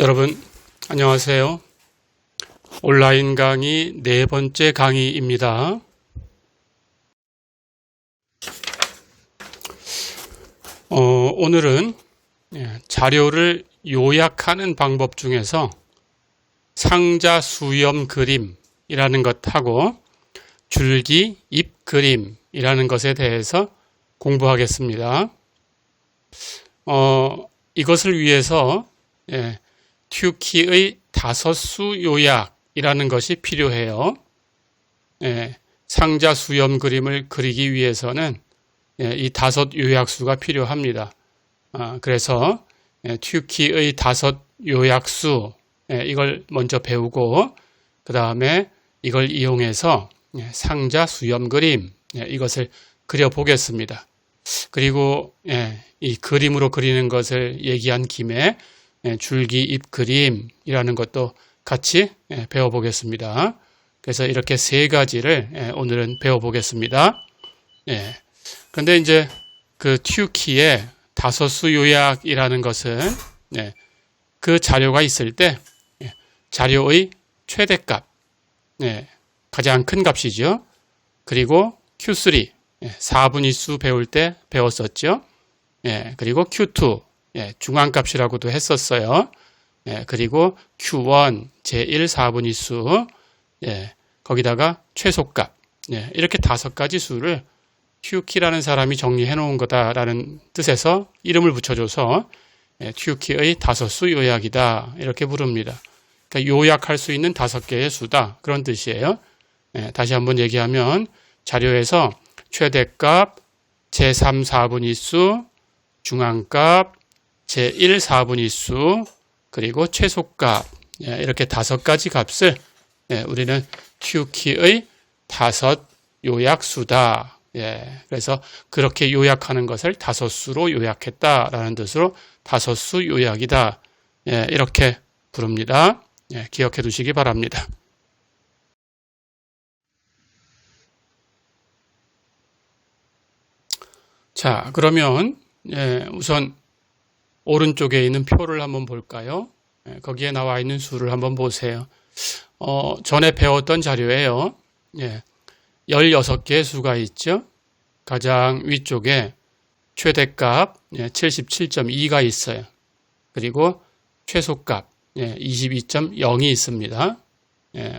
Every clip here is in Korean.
여러분 안녕하세요. 온라인 강의 네 번째 강의입니다. 오늘은 자료를 요약하는 방법 중에서 상자 수염 그림이라는 것하고 줄기 잎 그림이라는 것에 대해서 공부하겠습니다. 이것을 위해서 튜키의 다섯수 요약이라는 것이 필요해요. 상자 수염 그림을 그리기 위해서는 이 다섯 요약수가 필요합니다. 그래서 튜키의 다섯 요약수 이걸 먼저 배우고 그 다음에 이걸 이용해서 상자 수염 그림 이것을 그려보겠습니다. 그리고 이 그림으로 그리는 것을 얘기한 김에 줄기 잎 그림이라는 것도 같이 배워보겠습니다. 그래서 이렇게 세 가지를 오늘은 배워보겠습니다. 그런데 이제 그 튜키의 다섯수 요약이라는 것은 그 자료가 있을 때 자료의 최대값, 가장 큰 값이죠. 그리고 Q3, 4분위수 배울 때 배웠었죠. 그리고 Q2, 중앙값이라고도 했었어요. 그리고 Q1, 제1 4분위수, 거기다가 최소값, 이렇게 다섯 가지 수를 튜키라는 사람이 정리해 놓은 거다라는 뜻에서 이름을 붙여줘서 튜키의 다섯수 요약이다 이렇게 부릅니다. 그러니까 요약할 수 있는 다섯 개의 수다 그런 뜻이에요. 다시 한번 얘기하면 자료에서 최대값, 제3 4분위수, 중앙값, 제1 4분위수, 그리고 최소값 이렇게 다섯 가지 값을 우리는 튜키의 다섯 요약수다. 그래서 그렇게 요약하는 것을 다섯수로 요약했다라는 뜻으로 다섯수 요약이다. 이렇게 부릅니다. 기억해 두시기 바랍니다. 자, 그러면 우선 오른쪽에 있는 표를 한번 볼까요? 거기에 나와 있는 수를 한번 보세요. 전에 배웠던 자료예요. 16개의 수가 있죠. 가장 위쪽에 최대값 77.2가 있어요. 그리고 최소값 22.0이 있습니다.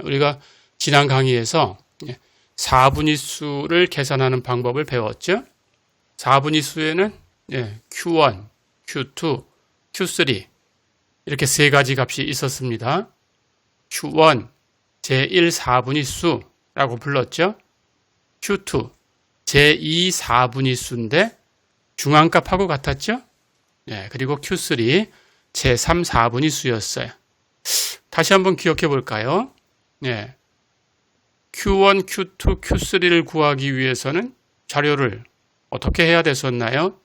우리가 지난 강의에서 4분위수를 계산하는 방법을 배웠죠. 4분위수에는 Q1, Q2, Q3 이렇게 세 가지 값이 있었습니다. Q1, 제1 4분위수라고 불렀죠. Q2, 제2 4분위수인데 중앙값하고 같았죠. 그리고 Q3, 제3 4분위수였어요. 다시 한번 기억해 볼까요? Q1, Q2, Q3를 구하기 위해서는 자료를 어떻게 해야 됐었나요?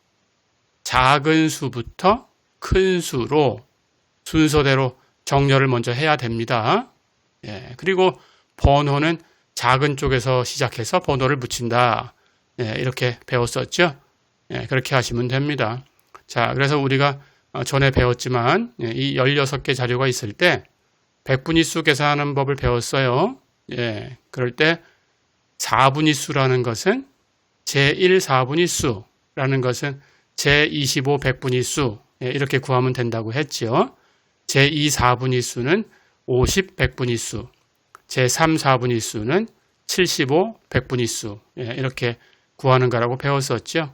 작은 수부터 큰 수로 순서대로 정렬을 먼저 해야 됩니다. 그리고 번호는 작은 쪽에서 시작해서 번호를 붙인다. 이렇게 배웠었죠. 그렇게 하시면 됩니다. 자, 그래서 우리가 전에 배웠지만 이 16개 자료가 있을 때 백분위수 계산하는 법을 배웠어요. 그럴 때 4분위수라는 것은 제1 4분위수라는 것은 제25 백분위수 이렇게 구하면 된다고 했죠. 제2 4분위수는 50 백분위수, 제3 4분위수는 75 백분위수 이렇게 구하는 거라고 배웠었죠.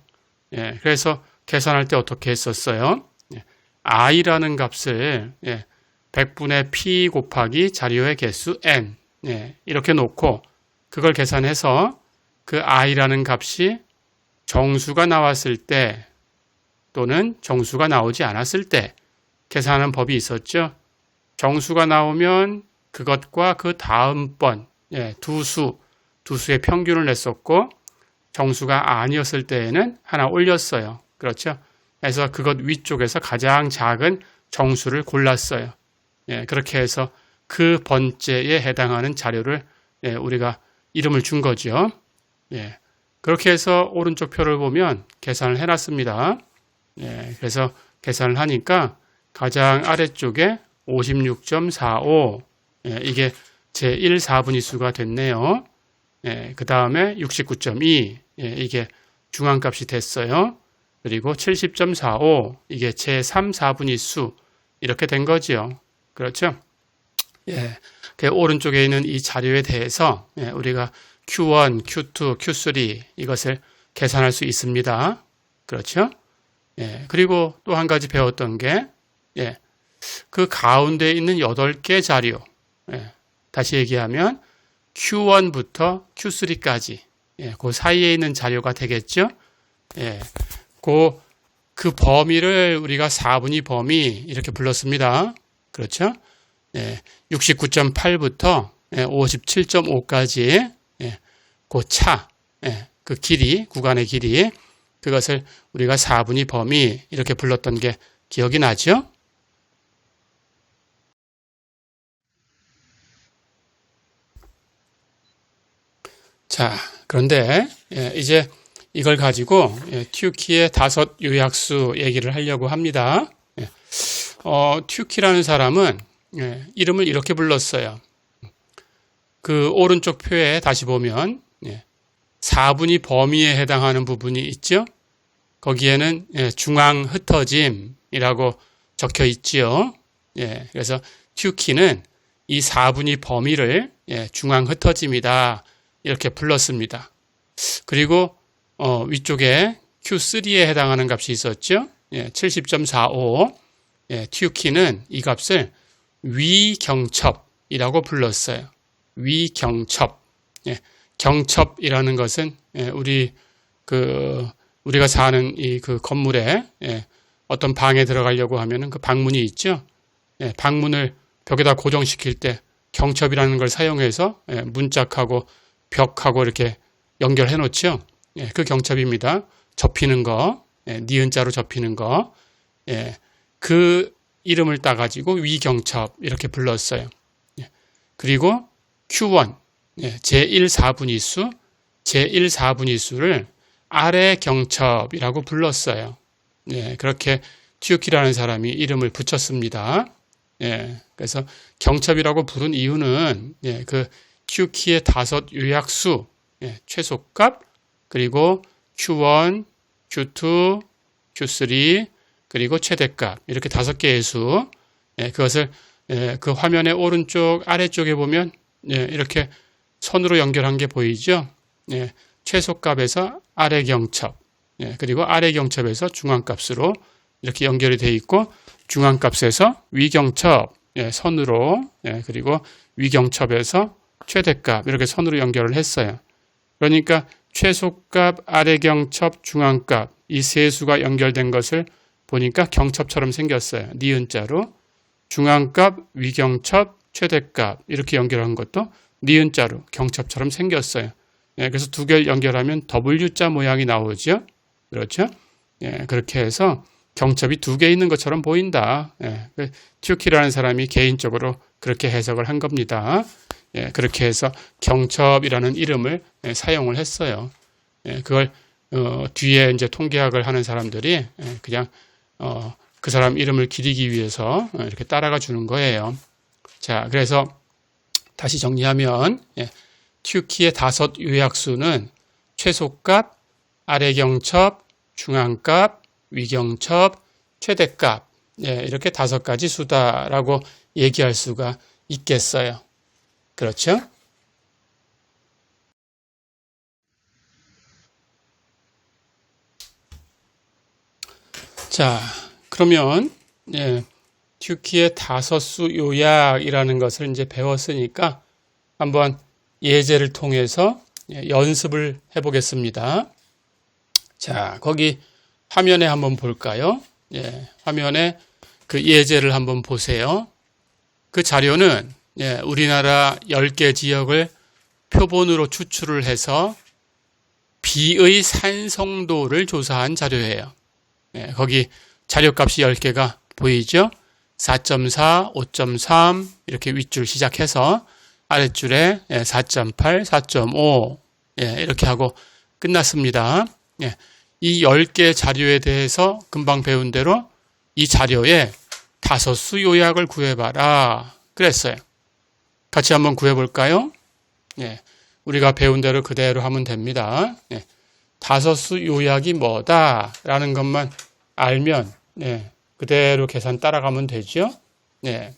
그래서 계산할 때 어떻게 했었어요? i라는 값을 100분의 p 곱하기 자료의 개수 n 이렇게 놓고 그걸 계산해서 그 i라는 값이 정수가 나왔을 때 또는 정수가 나오지 않았을 때 계산하는 법이 있었죠. 정수가 나오면 그것과 그 다음번 두 수의 평균을 냈었고 정수가 아니었을 때에는 하나 올렸어요. 그렇죠? 그래서 그것 위쪽에서 가장 작은 정수를 골랐어요. 그렇게 해서 그 번째에 해당하는 자료를 우리가 이름을 준 거죠. 그렇게 해서 오른쪽 표를 보면 계산을 해놨습니다. 그래서 계산을 하니까 가장 아래쪽에 56.45 이게 제1 4분위수가 됐네요. 그 다음에 69.2 이게 중앙값이 됐어요. 그리고 70.45 이게 제3 4분위수 이렇게 된 거죠. 그렇죠? 그 오른쪽에 있는 이 자료에 대해서 우리가 Q1, Q2, Q3 이것을 계산할 수 있습니다. 그렇죠? 그리고 또 한 가지 배웠던 게 그 가운데 있는 8개 자료 다시 얘기하면 Q1부터 Q3까지 그 사이에 있는 자료가 되겠죠? 그 범위를 우리가 4분위 범위 이렇게 불렀습니다. 그렇죠? 69.8부터 57.5까지 그 차, 그 길이, 구간의 길이 그것을 우리가 4분위 범위 이렇게 불렀던 게 기억이 나죠? 자, 그런데 이제 이걸 가지고 튜키의 5 요약수 얘기를 하려고 합니다. 튜키라는 사람은 이름을 이렇게 불렀어요. 그 오른쪽 표에 다시 보면 4분위 범위에 해당하는 부분이 있죠. 거기에는 중앙 흩어짐이라고 적혀 있지요. 그래서 튜키는 이 4분위 범위를 중앙 흩어짐이다 이렇게 불렀습니다. 그리고 위쪽에 Q3에 해당하는 값이 있었죠. 70.45 튜키는 이 값을 위경첩이라고 불렀어요. 위경첩. 경첩이라는 것은 우리가 사는 이 그 건물에 어떤 방에 들어가려고 하면은 그 방문이 있죠. 방문을 벽에다 고정시킬 때 경첩이라는 걸 사용해서 문짝하고 벽하고 이렇게 연결해 놓죠. 그 경첩입니다. 접히는 거, 니은자로 접히는 거. 그 이름을 따가지고 위경첩 이렇게 불렀어요. 그리고 Q1, 제1 4분위수, 제1 4분위수를 아래 경첩이라고 불렀어요. 그렇게 튜키라는 사람이 이름을 붙였습니다. 그래서 경첩이라고 부른 이유는 그 튜키의 5 요약수, 최소값, 그리고 Q1, Q2, Q3, 그리고 최대값 이렇게 5개의 수 그것을 그 화면의 오른쪽 아래쪽에 보면 이렇게 선으로 연결한 게 보이죠. 최소값에서 아래 경첩 그리고 아래 경첩에서 중앙값으로 이렇게 연결이 되어 있고 중앙값에서 위경첩 선으로 그리고 위경첩에서 최대값 이렇게 선으로 연결을 했어요. 그러니까 최소값, 아래 경첩, 중앙값 이 세 수가 연결된 것을 보니까 경첩처럼 생겼어요. 니은자로 중앙값, 위경첩, 최대값 이렇게 연결한 것도 니은자로 경첩처럼 생겼어요. 그래서 두 개를 연결하면 W자 모양이 나오죠. 그렇죠? 그렇게 해서 경첩이 2개 있는 것처럼 보인다. 튜키라는 사람이 개인적으로 그렇게 해석을 한 겁니다. 그렇게 해서 경첩이라는 이름을 사용을 했어요. 그걸 뒤에 이제 통계학을 하는 사람들이 그냥 그 사람 이름을 기리기 위해서 이렇게 따라가 주는 거예요. 자, 그래서 다시 정리하면 튜키의 5 요약수는 최소값, 아래 경첩, 중앙값, 위경첩, 최대값 이렇게 5가지 수다라고 얘기할 수가 있겠어요. 그렇죠? 자, 그러면 튜키의 5수 요약이라는 것을 이제 배웠으니까 한번 예제를 통해서 연습을 해보겠습니다. 자, 거기 화면에 한번 볼까요? 화면에 그 예제를 한번 보세요. 그 자료는 우리나라 10개 지역을 표본으로 추출을 해서 비의 산성도를 조사한 자료예요. 거기 자료값이 10개가 보이죠? 4.4, 5.3 이렇게 윗줄 시작해서 아랫줄에 4.8, 4.5 이렇게 하고 끝났습니다. 이 10개 자료에 대해서 금방 배운 대로 이 자료에 다소수 요약을 구해봐라. 그랬어요. 같이 한번 구해볼까요? 예, 우리가 배운 대로 그대로 하면 됩니다. 예, 다소수 요약이 뭐다 라는 것만 알면 예, 그대로 계산 따라가면 되죠. 예,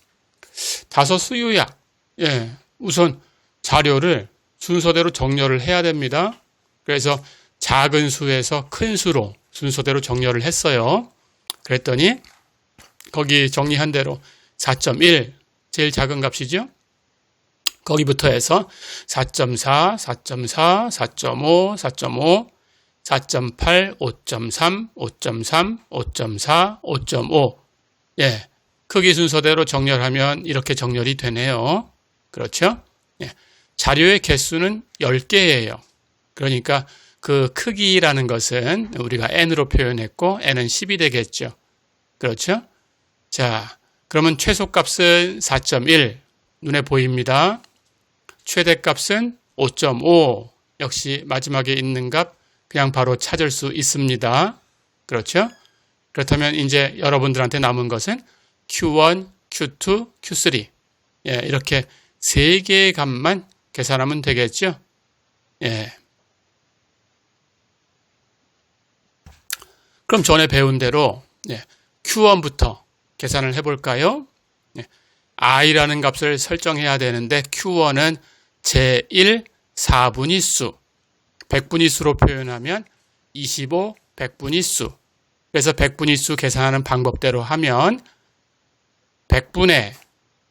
다소수 요약. 예, 우선 자료를 순서대로 정렬을 해야 됩니다. 그래서 작은 수에서 큰 수로 순서대로 정렬을 했어요. 그랬더니 거기 정리한 대로 4.1 제일 작은 값이죠. 거기부터 해서 4.4, 4.4, 4.5, 4.5, 4.8, 5.3, 5.3, 5.4, 5.5. 예, 크기 순서대로 정렬하면 이렇게 정렬이 되네요. 그렇죠? 예, 자료의 개수는 10개예요. 그러니까 그 크기라는 것은 우리가 n으로 표현했고 n은 10이 되겠죠. 그렇죠? 자, 그러면 최소값은 4.1 눈에 보입니다. 최대값은 5.5 역시 마지막에 있는 값 그냥 바로 찾을 수 있습니다. 그렇죠? 그렇다면 이제 여러분들한테 남은 것은 Q1, Q2, Q3 예, 이렇게 3개의 값만 계산하면 되겠죠? 예. 그럼 전에 배운 대로 예, Q1부터 계산을 해볼까요? 예, i라는 값을 설정해야 되는데 Q1은 제1 4분위수 100분위수로 표현하면 25 100분위수 그래서 100분위수 계산하는 방법대로 하면 100분의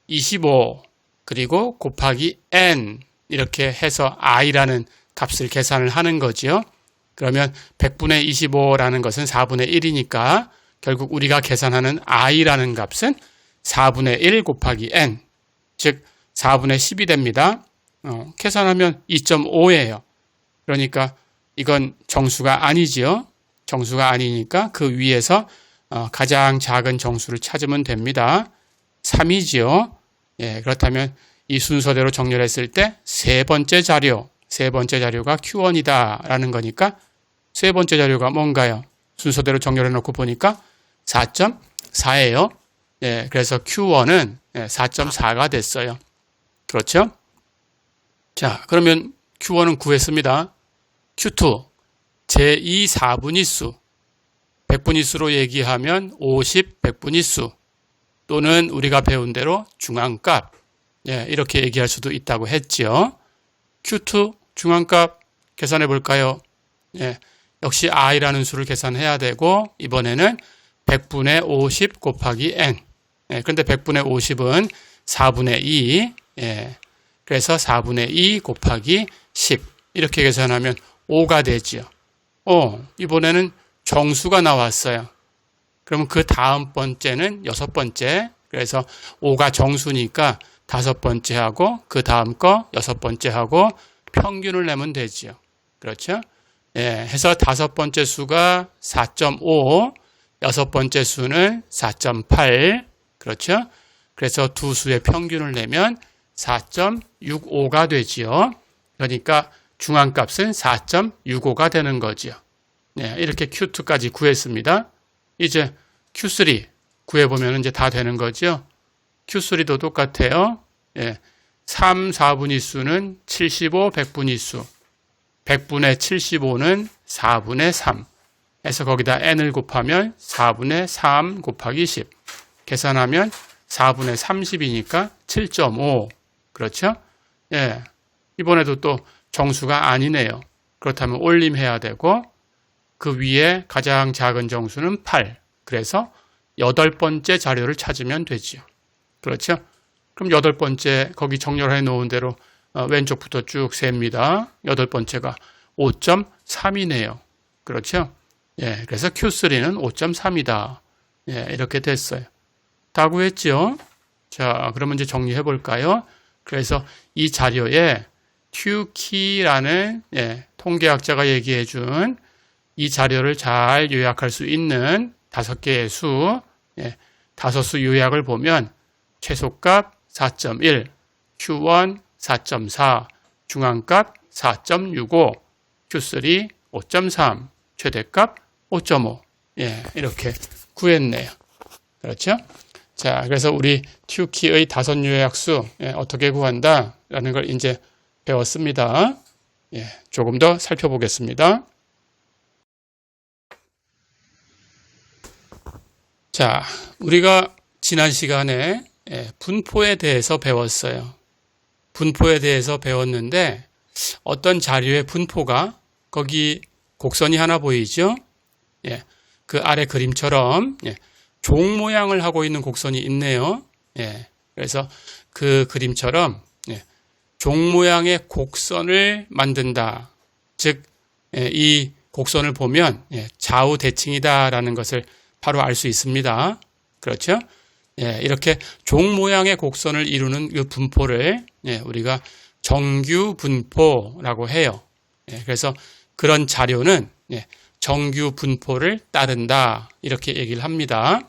25 그리고 곱하기 n 이렇게 해서 i라는 값을 계산을 하는 거죠. 그러면 100분의 25라는 것은 4분의 1이니까 결국 우리가 계산하는 i라는 값은 4분의 1 곱하기 n 즉 4분의 10이 됩니다. 계산하면 2.5예요. 그러니까 이건 정수가 아니지요. 정수가 아니니까 그 위에서 가장 작은 정수를 찾으면 됩니다. 3이지요. 예, 그렇다면 이 순서대로 정렬했을 때 세 번째 자료가 Q1이다 라는 거니까 세 번째 자료가 뭔가요? 순서대로 정렬해 놓고 보니까 4.4예요. 예, 그래서 Q1은 4.4가 됐어요. 그렇죠? 자, 그러면 Q1은 구했습니다. Q2, 제2 4분위수, 100분위수로 얘기하면 50 100분위수 또는 우리가 배운 대로 중앙값 예, 이렇게 얘기할 수도 있다고 했죠. Q2 중앙값 계산해 볼까요? 예, 역시 i라는 수를 계산해야 되고 이번에는 100분의 50 곱하기 n 예, 그런데 100분의 50은 4분의 2 예, 그래서 4분의 2 곱하기 10 이렇게 계산하면 5가 되죠. 이번에는 정수가 나왔어요. 그러면 그 다음 번째는 여섯 번째 그래서 5가 정수니까 다섯 번째 하고 그 다음 거 여섯 번째 하고 평균을 내면 되죠. 그렇죠? 예, 해서 다섯 번째 수가 4.5 여섯 번째 수는 4.8 그렇죠? 그래서 두 수의 평균을 내면 4.65가 되지요. 그러니까 중앙값은 4.65가 되는 거죠. 네, 이렇게 Q2까지 구했습니다. 이제 Q3 구해보면 이제 다 되는 거죠. Q3도 똑같아요. 예, 3, 4분위수는 75, 100분위수. 100분의 75는 4분의 3. 해서 거기다 n을 곱하면 4분의 3 곱하기 10. 계산하면 4분의 30이니까 7.5. 그렇죠? 예. 이번에도 또 정수가 아니네요. 그렇다면 올림해야 되고 그 위에 가장 작은 정수는 8. 그래서 여덟 번째 자료를 찾으면 되죠. 그렇죠? 그럼 여덟 번째 거기 정렬해 놓은 대로 왼쪽부터 쭉 셉니다. 여덟 번째가 5.3이네요. 그렇죠? 예, 그래서 Q3는 5.3이다. 예, 이렇게 됐어요. 다 구했죠? 자, 그러면 이제 정리해 볼까요? 그래서 이 자료에 튜키라는 통계학자가 얘기해 준 이 자료를 잘 요약할 수 있는 5개의 수, 다섯 수 요약을 보면 최소값 4.1, Q1 4.4, 중앙값 4.65, Q3 5.3, 최대값 5.5. 예, 이렇게 구했네요. 그렇죠? 자, 그래서 우리 튜키의 다섯 요약수 어떻게 구한다라는 걸 이제 배웠습니다. 조금 더 살펴보겠습니다. 자, 우리가 지난 시간에 분포에 대해서 배웠어요. 분포에 대해서 배웠는데 어떤 자료의 분포가 거기 곡선이 하나 보이죠? 그 아래 그림처럼 종 모양을 하고 있는 곡선이 있네요. 그래서 그 그림처럼 종 모양의 곡선을 만든다. 즉, 이 곡선을 보면 좌우 대칭이다라는 것을 바로 알 수 있습니다. 그렇죠? 이렇게 종 모양의 곡선을 이루는 그 분포를 우리가 정규 분포라고 해요. 그래서 그런 자료는 정규 분포를 따른다 이렇게 얘기를 합니다.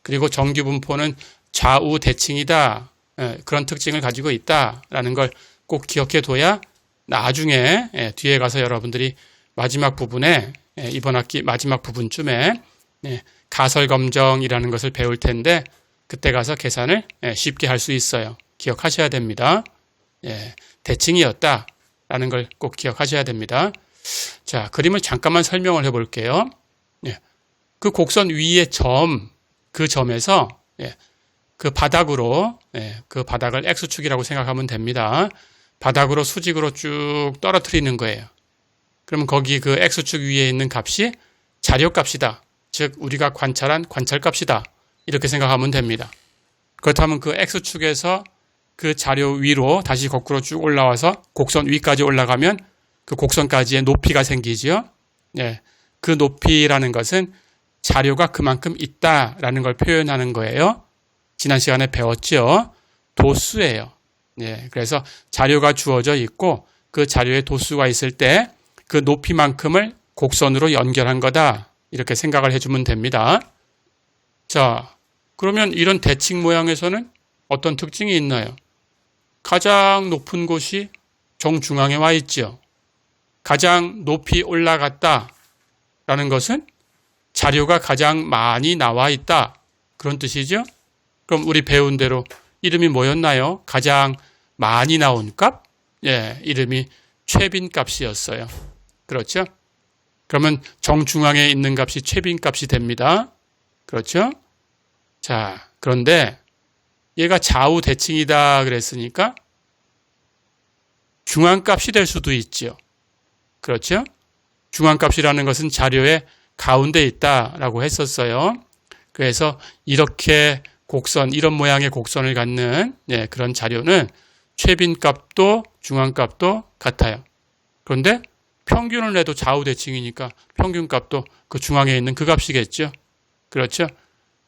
그리고 정규 분포는 좌우 대칭이다 그런 특징을 가지고 있다라는 걸 꼭 기억해 둬야 나중에 뒤에 가서 여러분들이 마지막 부분에 이번 학기 마지막 부분쯤에 가설검정이라는 것을 배울 텐데 그때 가서 계산을 쉽게 할 수 있어요. 기억하셔야 됩니다. 대칭이었다라는 걸 꼭 기억하셔야 됩니다. 자, 그림을 잠깐만 설명을 해볼게요. 그 곡선 위의 점, 그 점에서 그 바닥으로 그 바닥을 X축이라고 생각하면 됩니다. 바닥으로 수직으로 쭉 떨어뜨리는 거예요. 그러면 거기 그 X축 위에 있는 값이 자료값이다. 즉 우리가 관찰한 관찰값이다. 이렇게 생각하면 됩니다. 그렇다면 그 X축에서 그 자료 위로 다시 거꾸로 쭉 올라와서 곡선 위까지 올라가면 그 곡선까지의 높이가 생기죠. 그 높이라는 것은 자료가 그만큼 있다라는 걸 표현하는 거예요. 지난 시간에 배웠죠. 도수예요. 그래서 자료가 주어져 있고 그 자료에 도수가 있을 때 그 높이만큼을 곡선으로 연결한 거다. 이렇게 생각을 해주면 됩니다. 자, 그러면 이런 대칭 모양에서는 어떤 특징이 있나요? 가장 높은 곳이 정중앙에 와 있죠. 가장 높이 올라갔다라는 것은 자료가 가장 많이 나와 있다. 그런 뜻이죠. 그럼 우리 배운 대로 이름이 뭐였나요? 가장 많이 나온 값? 이름이 최빈 값이었어요. 그렇죠? 그러면 정중앙에 있는 값이 최빈 값이 됩니다. 그렇죠? 자, 그런데 얘가 좌우 대칭이다 그랬으니까 중앙값이 될 수도 있죠. 그렇죠? 중앙값이라는 것은 자료의 가운데 있다라고 했었어요. 그래서 이렇게 곡선, 이런 모양의 곡선을 갖는 그런 자료는 최빈값도 중앙값도 같아요. 그런데 평균을 내도 좌우 대칭이니까 평균값도 그 중앙에 있는 그 값이겠죠. 그렇죠?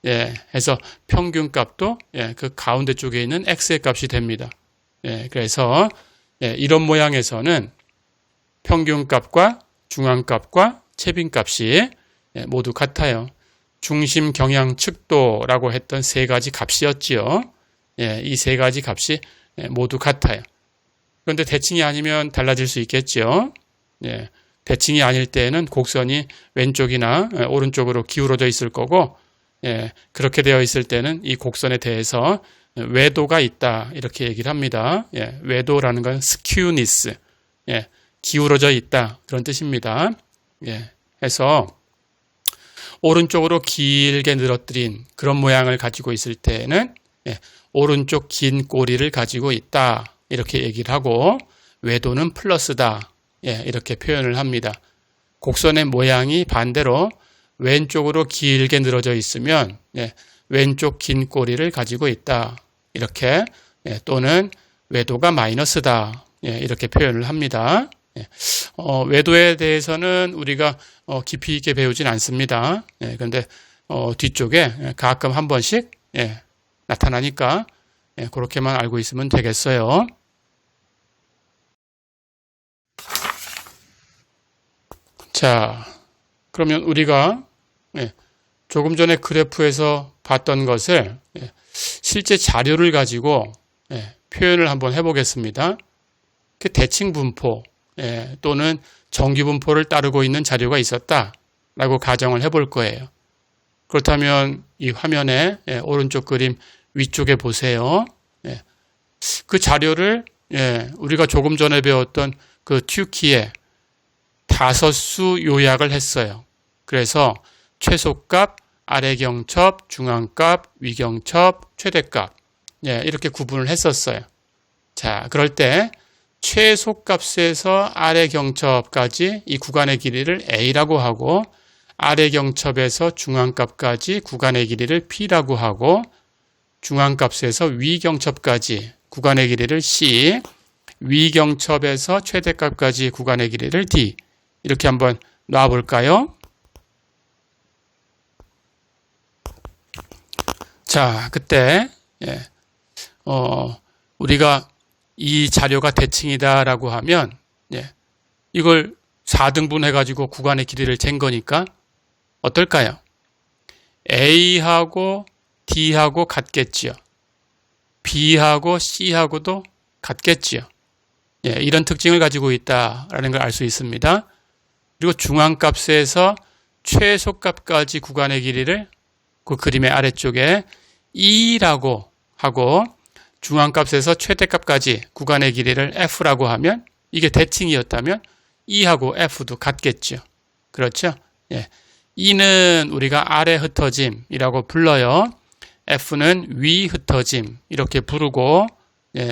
해서 평균값도 그 가운데 쪽에 있는 x의 값이 됩니다. 그래서 이런 모양에서는 평균값과 중앙값과 최빈값이 모두 같아요. 중심 경향 측도라고 했던 세 가지 값이었지요. 이 세 가지 값이 모두 같아요. 그런데 대칭이 아니면 달라질 수 있겠죠. 대칭이 아닐 때에는 곡선이 왼쪽이나 오른쪽으로 기울어져 있을 거고, 그렇게 되어 있을 때는 이 곡선에 대해서 외도가 있다 이렇게 얘기를 합니다. 외도라는 건 skewness, 기울어져 있다 그런 뜻입니다. 해서 오른쪽으로 길게 늘어뜨린 그런 모양을 가지고 있을 때는 오른쪽 긴 꼬리를 가지고 있다 이렇게 얘기를 하고, 외도는 플러스다 이렇게 표현을 합니다. 곡선의 모양이 반대로 왼쪽으로 길게 늘어져 있으면 왼쪽 긴 꼬리를 가지고 있다 이렇게, 또는 외도가 마이너스다 이렇게 표현을 합니다. 외도에 대해서는 우리가 깊이 있게 배우진 않습니다. 그런데 뒤쪽에 가끔 한 번씩 나타나니까 그렇게만 알고 있으면 되겠어요. 자, 그러면 우리가 조금 전에 그래프에서 봤던 것을 실제 자료를 가지고 표현을 한번 해보겠습니다. 그 대칭 분포 또는 정규 분포를 따르고 있는 자료가 있었다라고 가정을 해볼 거예요. 그렇다면 이 화면에 오른쪽 그림 위쪽에 보세요. 그 자료를 우리가 조금 전에 배웠던 그 튜키에 다섯수 요약을 했어요. 그래서 최소값, 아래경첩, 중앙값, 위경첩, 최대값 이렇게 구분을 했었어요. 자, 그럴 때 최소값에서 아래경첩까지 이 구간의 길이를 A라고 하고 아래경첩에서 중앙값까지 구간의 길이를 P라고 하고 중앙값에서 위경첩까지 구간의 길이를 C, 위경첩에서 최대값까지 구간의 길이를 D 이렇게 한번 놔볼까요? 자, 그때 우리가 이 자료가 대칭이다라고 하면 이걸 4등분 해가지고 구간의 길이를 잰 거니까 어떨까요? A하고 D하고 같겠지요. B하고 C하고도 같겠지요. 이런 특징을 가지고 있다라는 걸 알 수 있습니다. 그리고 중앙값에서 최소값까지 구간의 길이를 그 그림의 아래쪽에 E라고 하고 중앙값에서 최대값까지 구간의 길이를 F라고 하면 이게 대칭이었다면 E하고 F도 같겠죠. 그렇죠? E는 우리가 아래 흩어짐이라고 불러요. F는 위 흩어짐 이렇게 부르고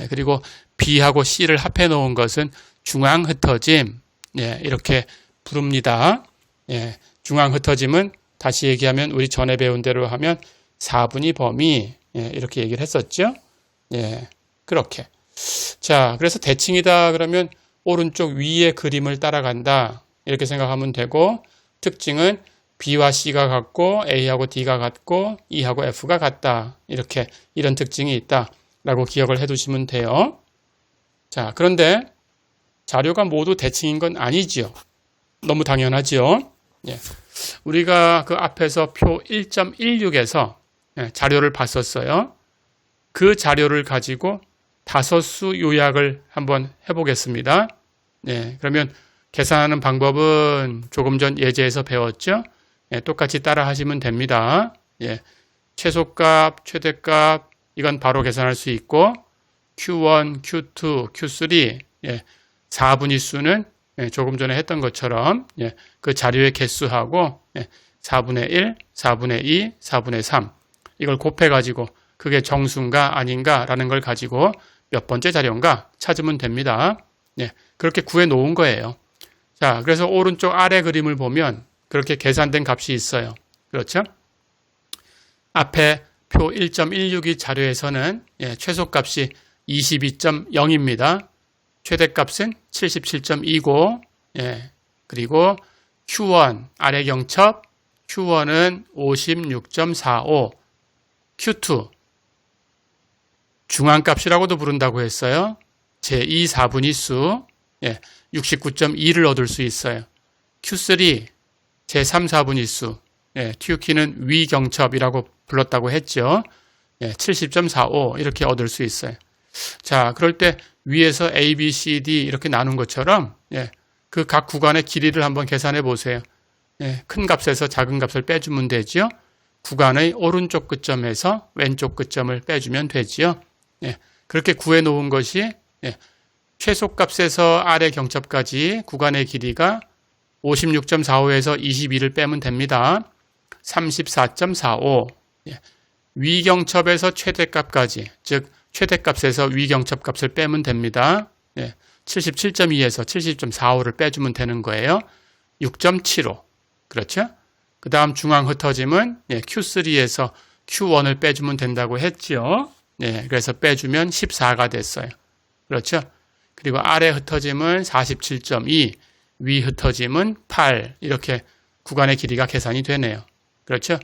그리고 B하고 C를 합해 놓은 것은 중앙 흩어짐 이렇게 부릅니다. 중앙 흩어짐은 다시 얘기하면 우리 전에 배운 대로 하면 4분의 범위 이렇게 얘기를 했었죠. 그렇게. 자, 그래서 대칭이다 그러면 오른쪽 위의 그림을 따라간다 이렇게 생각하면 되고 특징은 B와 C가 같고 A하고 D가 같고 E하고 F가 같다 이렇게 이런 특징이 있다라고 기억을 해두시면 돼요. 자, 그런데 자료가 모두 대칭인 건 아니지요. 너무 당연하지요. 우리가 그 앞에서 표 1.16에서 자료를 봤었어요. 그 자료를 가지고 다섯수 요약을 한번 해보겠습니다. 그러면 계산하는 방법은 조금 전 예제에서 배웠죠. 똑같이 따라 하시면 됩니다. 최소값, 최대값 이건 바로 계산할 수 있고 Q1, Q2, Q3 4분의 수는 조금 전에 했던 것처럼 그 자료의 개수하고 4분의 1, 4분의 2, 4분의 3 이걸 곱해가지고 그게 정수인가 아닌가 라는 걸 가지고 몇 번째 자료인가 찾으면 됩니다. 그렇게 구해 놓은 거예요. 자, 그래서 오른쪽 아래 그림을 보면 그렇게 계산된 값이 있어요. 그렇죠? 앞에 표 1.16이 자료에서는 최소값이 22.0입니다. 최대값은 77.2고 그리고 Q1 아래 경첩 Q1은 56.45 Q2 중앙값이라고도 부른다고 했어요. 제2 4분의 수 69.2를 얻을 수 있어요. Q3 제3 4분의 수 TUK는 위경첩이라고 불렀다고 했죠. 70.45 이렇게 얻을 수 있어요. 자, 그럴 때 위에서 A, B, C, D 이렇게 나눈 것처럼 그 각 구간의 길이를 한번 계산해 보세요. 큰 값에서 작은 값을 빼주면 되죠. 구간의 오른쪽 끝점에서 왼쪽 끝점을 빼주면 되지요. 그렇게 구해 놓은 것이 최소값에서 아래 경첩까지 구간의 길이가 56.45에서 22를 빼면 됩니다. 34.45 위경첩에서 최대값까지 즉 최대값에서 위경첩 값을 빼면 됩니다. 77.2에서 70.45를 빼주면 되는 거예요. 6.75 그렇죠? 그 다음 중앙 흩어짐은 Q3에서 Q1을 빼주면 된다고 했죠. 그래서 빼주면 14가 됐어요. 그렇죠? 그리고 아래 흩어짐은 47.2 위 흩어짐은 8 이렇게 구간의 길이가 계산이 되네요. 그렇죠?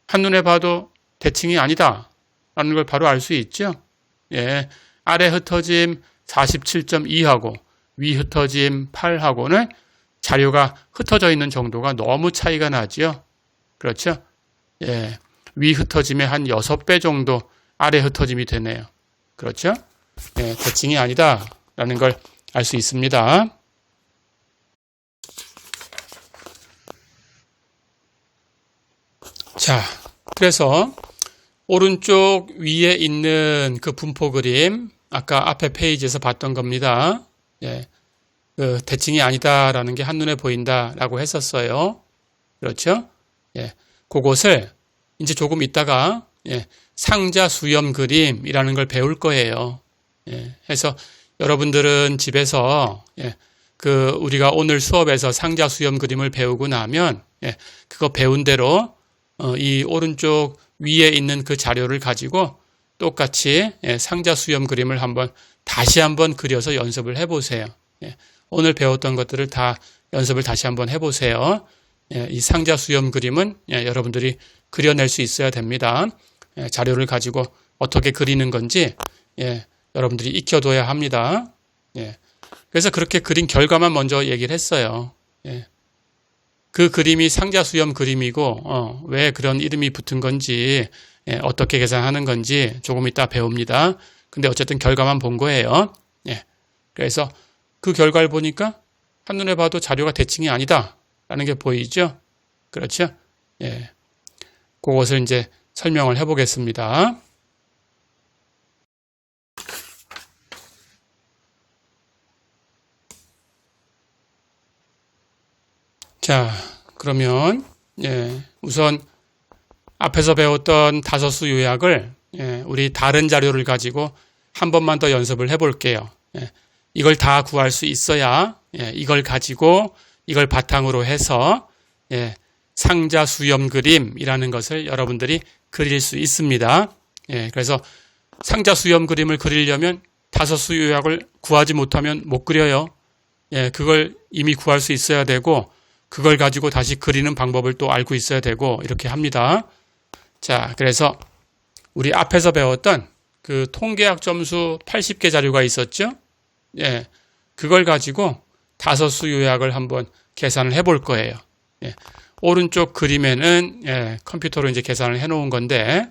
한눈에 봐도 대칭이 아니다 라는 걸 바로 알 수 있죠. 아래 흩어짐 47.2하고 위 흩어짐 8하고는 자료가 흩어져 있는 정도가 너무 차이가 나죠. 그렇죠? 위 흩어짐의 한 6배 정도 아래 흩어짐이 되네요. 그렇죠? 대칭이 아니다 라는 걸 알 수 있습니다. 자, 그래서 오른쪽 위에 있는 그 분포 그림, 아까 앞에 페이지에서 봤던 겁니다. 예, 그 대칭이 아니다라는 게 한눈에 보인다라고 했었어요. 그렇죠? 예, 그것을 이제 조금 있다가 상자 수렴 그림이라는 걸 배울 거예요. 해서 여러분들은 집에서 그 우리가 오늘 수업에서 상자 수렴 그림을 배우고 나면 그거 배운 대로 이 오른쪽 위에 있는 그 자료를 가지고 똑같이 상자 수렴 그림을 다시 한번 그려서 연습을 해보세요. 오늘 배웠던 것들을 다 연습을 다시 한번 해보세요. 이 상자 수렴 그림은 여러분들이 그려낼 수 있어야 됩니다. 자료를 가지고 어떻게 그리는 건지 여러분들이 익혀둬야 합니다. 그래서 그렇게 그린 결과만 먼저 얘기를 했어요. 그 그림이 상자 수렴 그림이고 왜 그런 이름이 붙은 건지 어떻게 계산하는 건지 조금 이따 배웁니다. 근데 어쨌든 결과만 본 거예요. 그래서 그 결과를 보니까 한눈에 봐도 자료가 대칭이 아니다 라는 게 보이죠? 그렇죠? 그것을 이제 설명을 해보겠습니다. 자, 그러면 우선 앞에서 배웠던 다소수 요약을 우리 다른 자료를 가지고 한 번만 더 연습을 해볼게요. 이걸 다 구할 수 있어야 이걸 가지고 이걸 바탕으로 해서 상자 수렴 그림이라는 것을 여러분들이 그릴 수 있습니다. 그래서 상자 수렴 그림을 그리려면 다소수 요약을 구하지 못하면 못 그려요. 그걸 이미 구할 수 있어야 되고 그걸 가지고 다시 그리는 방법을 또 알고 있어야 되고 이렇게 합니다. 자, 그래서 우리 앞에서 배웠던 그 통계학 점수 80개 자료가 있었죠? 그걸 가지고 다소수 요약을 한번 계산을 해볼 거예요. 오른쪽 그림에는 컴퓨터로 이제 계산을 해놓은 건데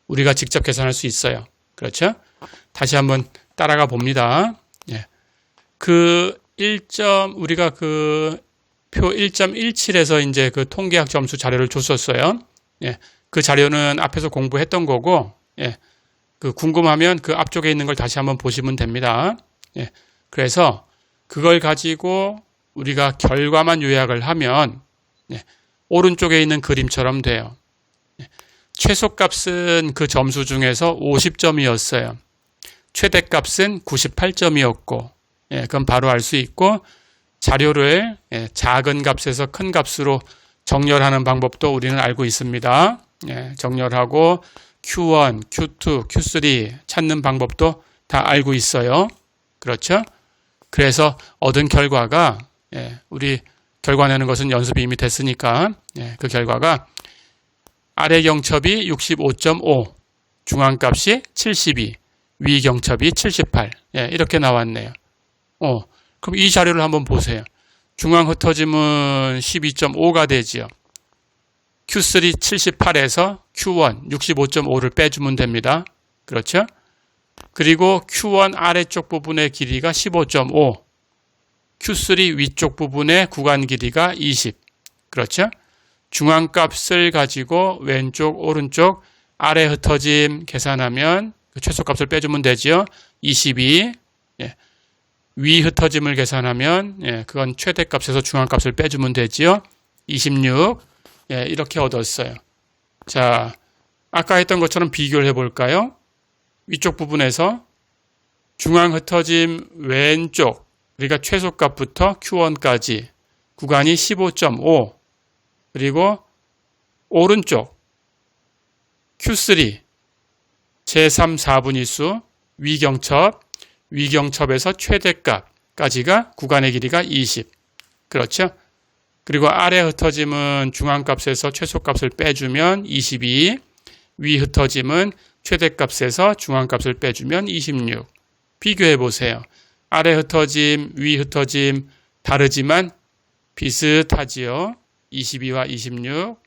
우리가 직접 계산할 수 있어요. 그렇죠? 다시 한번 따라가 봅니다. 그 우리가 그 표 1.17에서 이제 그 통계학 점수 자료를 줬었어요. 그 자료는 앞에서 공부했던 거고, 그 궁금하면 그 앞쪽에 있는 걸 다시 한번 보시면 됩니다. 그래서 그걸 가지고 우리가 결과만 요약을 하면 오른쪽에 있는 그림처럼 돼요. 최소값은 그 점수 중에서 50점이었어요. 최대값은 98점이었고, 그건 바로 알 수 있고, 자료를 작은 값에서 큰 값으로 정렬하는 방법도 우리는 알고 있습니다. 정렬하고 Q1, Q2, Q3 찾는 방법도 다 알고 있어요. 그렇죠? 그래서 얻은 결과가 우리 결과 내는 것은 연습이 이미 됐으니까 그 결과가 아래 경첩이 65.5, 중앙값이 72, 위 경첩이 78 이렇게 나왔네요. 그럼 이 자료를 한번 보세요. 중앙 흩어짐은 12.5가 되지요. Q3 78에서 Q1 65.5를 빼주면 됩니다. 그렇죠? 그리고 Q1 아래쪽 부분의 길이가 15.5, Q3 위쪽 부분의 구간 길이가 20. 그렇죠? 중앙값을 가지고 왼쪽, 오른쪽, 아래 흩어짐 계산하면 그 최소값을 빼주면 되죠. 22. 위 흩어짐을 계산하면 그건 최대값에서 중앙값을 빼주면 되지요. 26. 이렇게 얻었어요. 자, 아까 했던 것처럼 비교를 해볼까요? 위쪽 부분에서 중앙 흩어짐 왼쪽, 그러니까 최소값부터 Q1까지 구간이 15.5, 그리고 오른쪽 Q3 제3, 4분위수 위경첩에서 최대값까지가 구간의 길이가 20. 그렇죠? 그리고 아래 흩어짐은 중앙값에서 최소값을 빼주면 22, 위 흩어짐은 최대값에서 중앙값을 빼주면 26. 비교해 보세요. 아래 흩어짐, 위 흩어짐 다르지만 비슷하지요. 22와 26.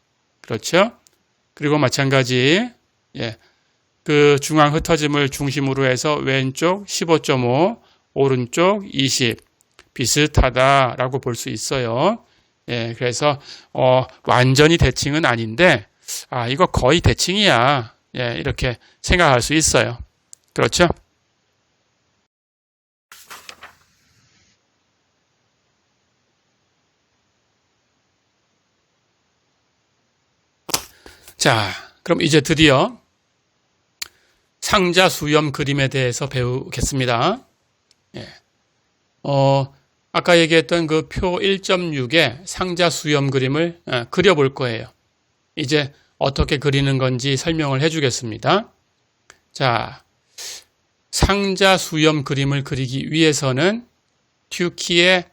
그렇죠? 그리고 마찬가지 그 중앙 흩어짐을 중심으로 해서 왼쪽 15.5, 오른쪽 20 비슷하다라고 볼 수 있어요. 그래서 완전히 대칭은 아닌데 아, 이거 거의 대칭이야. 예, 이렇게 생각할 수 있어요. 그렇죠? 자, 그럼 이제 드디어 상자 수렴 그림에 대해서 배우겠습니다. 예. 아까 얘기했던 그 표 1.6의 상자 수렴 그림을 그려볼 거예요. 이제 어떻게 그리는 건지 설명을 해주겠습니다. 자, 상자 수렴 그림을 그리기 위해서는 튜키의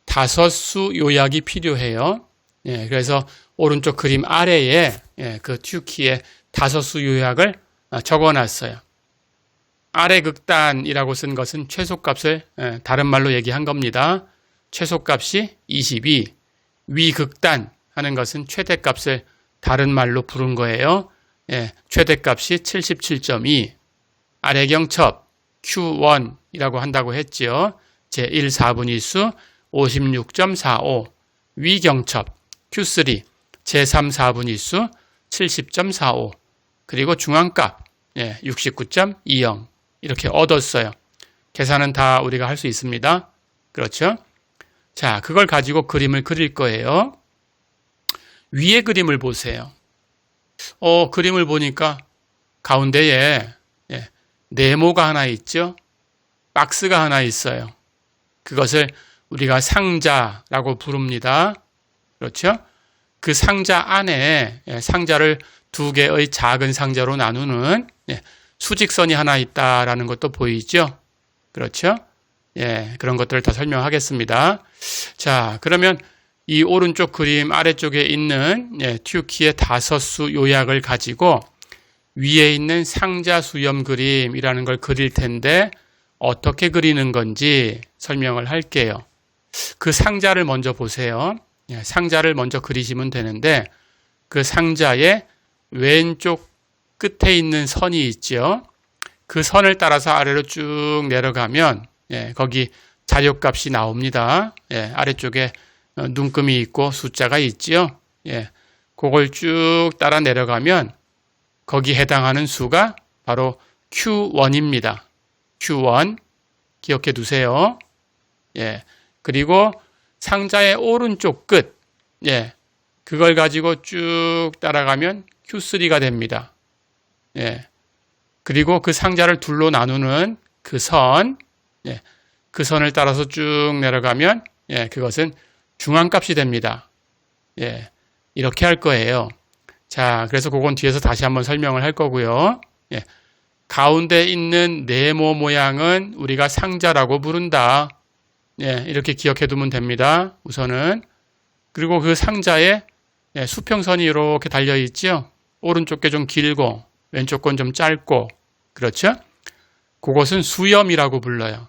다섯수 요약이 필요해요. 예, 그래서 오른쪽 그림 아래에 그 튜키의 다섯수 요약을 적어놨어요. 아래 극단이라고 쓴 것은 최소값을 다른 말로 얘기한 겁니다. 최소값이 22, 위 극단 하는 것은 최대값을 다른 말로 부른 거예요. 최대값이 77.2, 아래 경첩 Q1이라고 한다고 했지요. 제1 4분위수 56.45, 위 경첩 Q3 제3 4분위수 70.45, 그리고 중앙값 69.20 이렇게 얻었어요. 계산은 다 우리가 할 수 있습니다. 그렇죠? 자, 그걸 가지고 그림을 그릴 거예요. 위에 그림을 보세요. 그림을 보니까 가운데에 네모가 하나 있죠? 박스가 하나 있어요. 그것을 우리가 상자라고 부릅니다. 그렇죠? 그 상자 안에 상자를 두 개의 작은 상자로 나누는 수직선이 하나 있다라는 것도 보이죠? 그렇죠? 그런 것들을 다 설명하겠습니다. 자, 그러면 이 오른쪽 그림 아래쪽에 있는 튜키의 다섯수 요약을 가지고 위에 있는 상자 수렴 그림이라는 걸 그릴 텐데 어떻게 그리는 건지 설명을 할게요. 그 상자를 먼저 보세요. 상자를 먼저 그리시면 되는데 그 상자의 왼쪽 끝에 있는 선이 있죠. 그 선을 따라서 아래로 쭉 내려가면 거기 자료값이 나옵니다. 아래쪽에 눈금이 있고 숫자가 있지요. 그걸 쭉 따라 내려가면 거기 해당하는 수가 바로 Q1입니다. Q1 기억해 두세요. 그리고 상자의 오른쪽 끝, 그걸 가지고 쭉 따라가면 Q3가 됩니다. 그리고 그 상자를 둘로 나누는 그 선, 그 선을 따라서 쭉 내려가면 그것은 중앙값이 됩니다. 이렇게 할 거예요. 자, 그래서 그건 뒤에서 다시 한번 설명을 할 거고요. 가운데 있는 네모 모양은 우리가 상자라고 부른다. 이렇게 기억해 두면 됩니다. 우선은. 그리고 그 상자에 수평선이 이렇게 달려 있죠. 오른쪽 게 좀 길고 왼쪽 건 좀 짧고, 그렇죠? 그것은 수염이라고 불러요.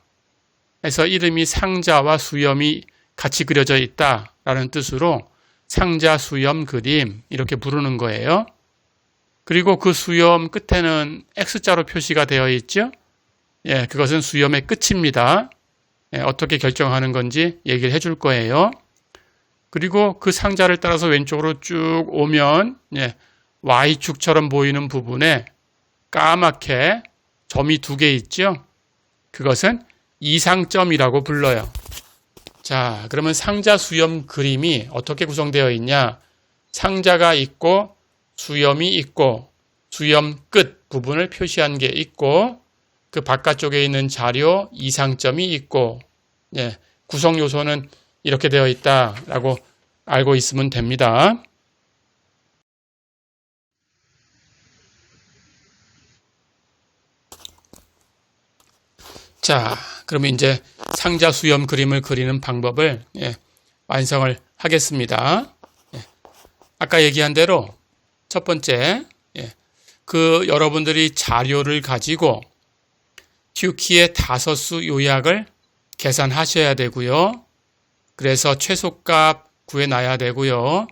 그래서 이름이 상자와 수염이 같이 그려져 있다라는 뜻으로 상자 수염 그림 이렇게 부르는 거예요. 그리고 그 수염 끝에는 X자로 표시가 되어 있죠. 그것은 수염의 끝입니다. 어떻게 결정하는 건지 얘기를 해줄 거예요. 그리고 그 상자를 따라서 왼쪽으로 쭉 오면 Y축처럼 보이는 부분에 까맣게 점이 두 개 있죠. 그것은 이상점이라고 불러요. 자, 그러면 상자 수염 그림이 어떻게 구성되어 있냐? 상자가 있고 수염이 있고 수염 끝 부분을 표시한 게 있고 그 바깥쪽에 있는 자료 이상점이 있고 구성 요소는 이렇게 되어 있다라고 알고 있으면 됩니다. 자, 그러면 이제 상자 수염 그림을 그리는 방법을 완성을 하겠습니다. 아까 얘기한 대로 첫 번째, 그 여러분들이 자료를 가지고 튜키의 다섯수 요약을 계산하셔야 되고요. 그래서 최소값 구해놔야 되고요.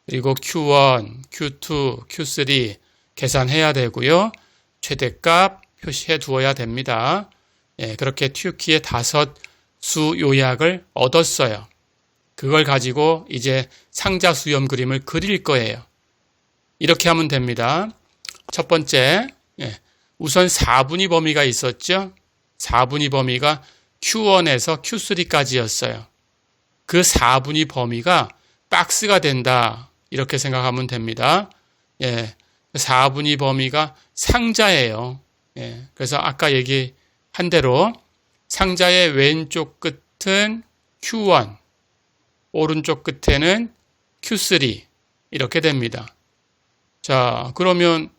그리고 Q1, Q2, Q3 계산해야 되고요. 최대값 표시해 두어야 됩니다. 그렇게 튜키의 다섯수 요약을 얻었어요. 그걸 가지고 이제 상자 수염 그림을 그릴 거예요. 이렇게 하면 됩니다. 첫 번째, 우선 4분위 범위가 있었죠. 4분위 범위가 Q1에서 Q3까지였어요. 그 4분위 범위가 박스가 된다. 이렇게 생각하면 됩니다. 4분위 범위가 상자예요. 그래서 아까 얘기한 대로 상자의 왼쪽 끝은 Q1, 오른쪽 끝에는 Q3 이렇게 됩니다. 자, 그러면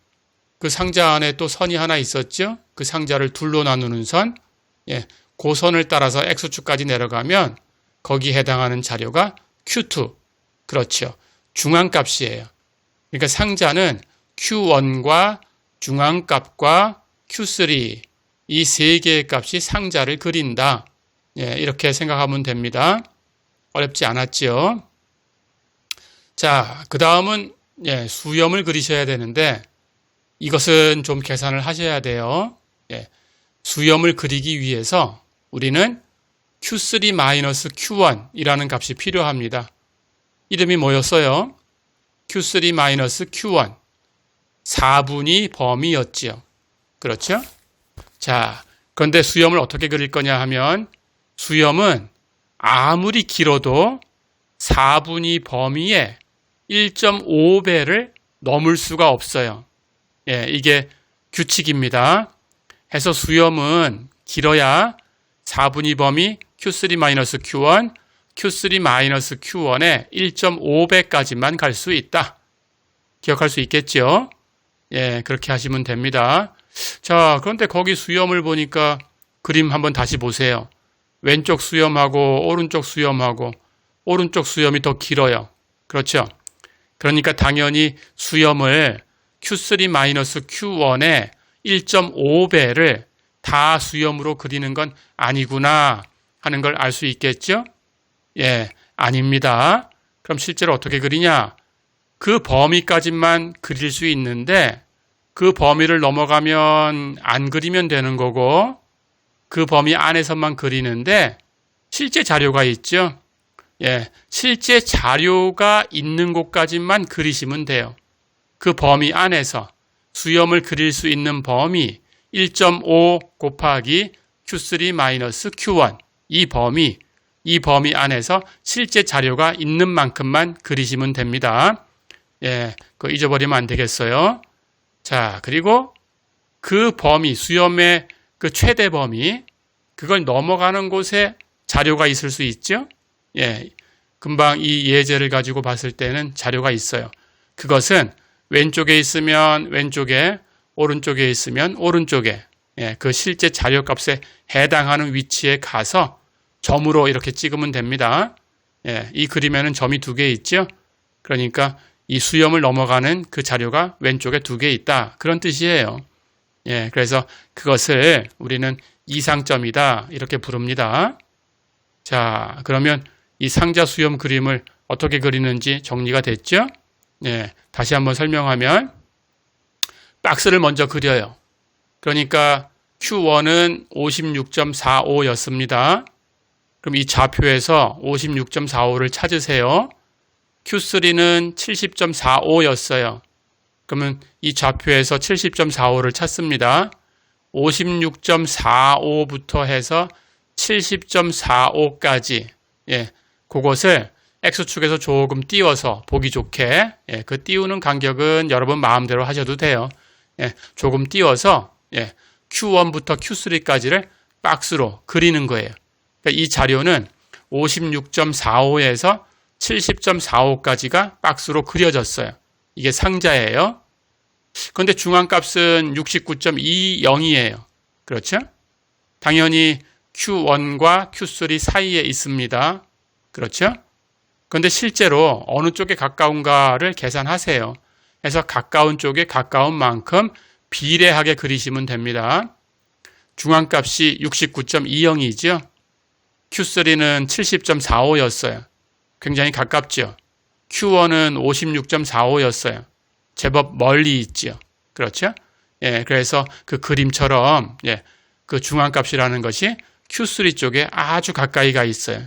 그 상자 안에 또 선이 하나 있었죠? 그 상자를 둘로 나누는 선, 그 선을 따라서 X축까지 내려가면 거기에 해당하는 자료가 Q2. 그렇죠. 중앙값이에요. 그러니까 상자는 Q1과 중앙값과 Q3 이 세 개의 값이 상자를 그린다. 이렇게 생각하면 됩니다. 어렵지 않았죠? 자, 그 다음은 수염을 그리셔야 되는데 이것은 좀 계산을 하셔야 돼요. 수염을 그리기 위해서 우리는 Q3-Q1이라는 값이 필요합니다. 이름이 뭐였어요? Q3-Q1. 4분위 범위였지요. 그렇죠? 자, 그런데 수염을 어떻게 그릴 거냐 하면 수염은 아무리 길어도 4분위 범위의 1.5배를 넘을 수가 없어요. 이게 규칙입니다. 해서 수염은 길어야 4분위 범위 Q3-Q1, Q3-Q1의 1.5배까지만 갈 수 있다. 기억할 수 있겠죠? 그렇게 하시면 됩니다. 자, 그런데 거기 수염을 보니까 그림 한번 다시 보세요. 왼쪽 수염하고 오른쪽 수염하고 오른쪽 수염이 더 길어요. 그렇죠? 그러니까 당연히 수염을 Q3-Q1의 1.5배를 다 수염으로 그리는 건 아니구나 하는 걸 알 수 있겠죠? 아닙니다. 그럼 실제로 어떻게 그리냐? 그 범위까지만 그릴 수 있는데 그 범위를 넘어가면 안 그리면 되는 거고 그 범위 안에서만 그리는데 실제 자료가 있죠? 실제 자료가 있는 곳까지만 그리시면 돼요. 그 범위 안에서 수염을 그릴 수 있는 범위 1.5 곱하기 Q3-Q1 이 범위 안에서 실제 자료가 있는 만큼만 그리시면 됩니다. 그거 잊어버리면 안 되겠어요. 자, 그리고 그 범위, 수염의 그 최대 범위, 그걸 넘어가는 곳에 자료가 있을 수 있죠? 금방 이 예제를 가지고 봤을 때는 자료가 있어요. 그것은 왼쪽에 있으면 왼쪽에, 오른쪽에 있으면 오른쪽에, 그 실제 자료값에 해당하는 위치에 가서 점으로 이렇게 찍으면 됩니다. 이 그림에는 점이 2개 있죠? 그러니까 이 수염을 넘어가는 그 자료가 왼쪽에 2개 있다. 그런 뜻이에요. 그래서 그것을 우리는 이상점이다. 이렇게 부릅니다. 자, 그러면 이 상자 수염 그림을 어떻게 그리는지 정리가 됐죠? 다시 한번 설명하면 박스를 먼저 그려요. 그러니까 Q1은 56.45였습니다. 그럼 이 좌표에서 56.45를 찾으세요. Q3는 70.45였어요. 그러면 이 좌표에서 70.45를 찾습니다. 56.45부터 해서 70.45까지 그것을 X축에서 조금 띄워서 보기 좋게 그 띄우는 간격은 여러분 마음대로 하셔도 돼요. 조금 띄워서 Q1부터 Q3까지를 박스로 그리는 거예요. 그러니까 이 자료는 56.45에서 70.45까지가 박스로 그려졌어요. 이게 상자예요. 그런데 중앙값은 69.20이에요. 그렇죠? 당연히 Q1과 Q3 사이에 있습니다. 그렇죠? 그런데 실제로 어느 쪽에 가까운가를 계산하세요. 해서 가까운 쪽에 가까운 만큼 비례하게 그리시면 됩니다. 중앙값이 69.20이죠. Q3는 70.45였어요. 굉장히 가깝죠. Q1은 56.45였어요. 제법 멀리 있죠. 그렇죠? 그래서 그 그림처럼 그 중앙값이라는 것이 Q3 쪽에 아주 가까이 가 있어요.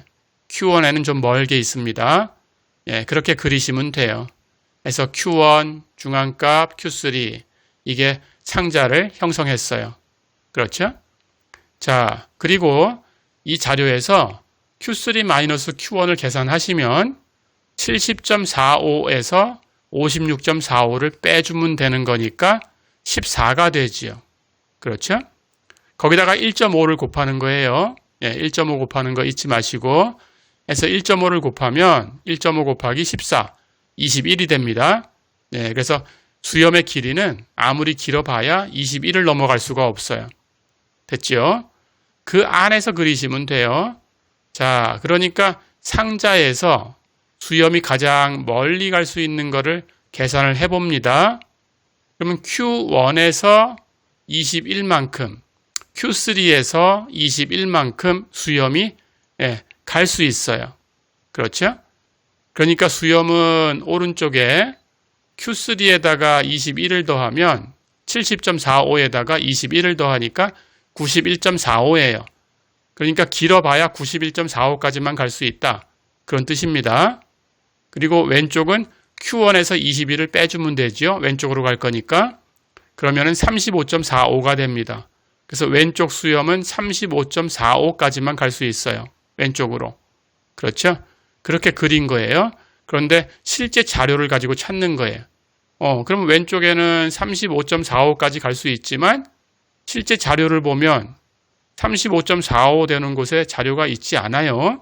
Q1에는 좀 멀게 있습니다. 그렇게 그리시면 돼요. 해서 Q1, 중앙값, Q3 이게 상자를 형성했어요. 그렇죠? 자, 그리고 이 자료에서 Q3-Q1을 계산하시면 70.45에서 56.45를 빼주면 되는 거니까 14가 되지요. 그렇죠? 거기다가 1.5를 곱하는 거예요. 1.5 곱하는 거 잊지 마시고 해서 1.5를 곱하면 1.5 곱하기 14, 21이 됩니다. 그래서 수염의 길이는 아무리 길어봐야 21을 넘어갈 수가 없어요. 됐죠? 그 안에서 그리시면 돼요. 자, 그러니까 상자에서 수염이 가장 멀리 갈 수 있는 거를 계산을 해봅니다. 그러면 Q1에서 21만큼, Q3에서 21만큼 수염이 갈 수 있어요. 그렇죠? 그러니까 수염은 오른쪽에 Q3에다가 21을 더하면 70.45에다가 21을 더하니까 91.45예요. 그러니까 길어봐야 91.45까지만 갈 수 있다. 그런 뜻입니다. 그리고 왼쪽은 Q1에서 21을 빼주면 되죠. 왼쪽으로 갈 거니까. 그러면은 35.45가 됩니다. 그래서 왼쪽 수염은 35.45까지만 갈 수 있어요. 왼쪽으로. 그렇죠? 그렇게 그린 거예요. 그런데 실제 자료를 가지고 찾는 거예요. 그럼 왼쪽에는 35.45까지 갈 수 있지만 실제 자료를 보면 35.45 되는 곳에 자료가 있지 않아요.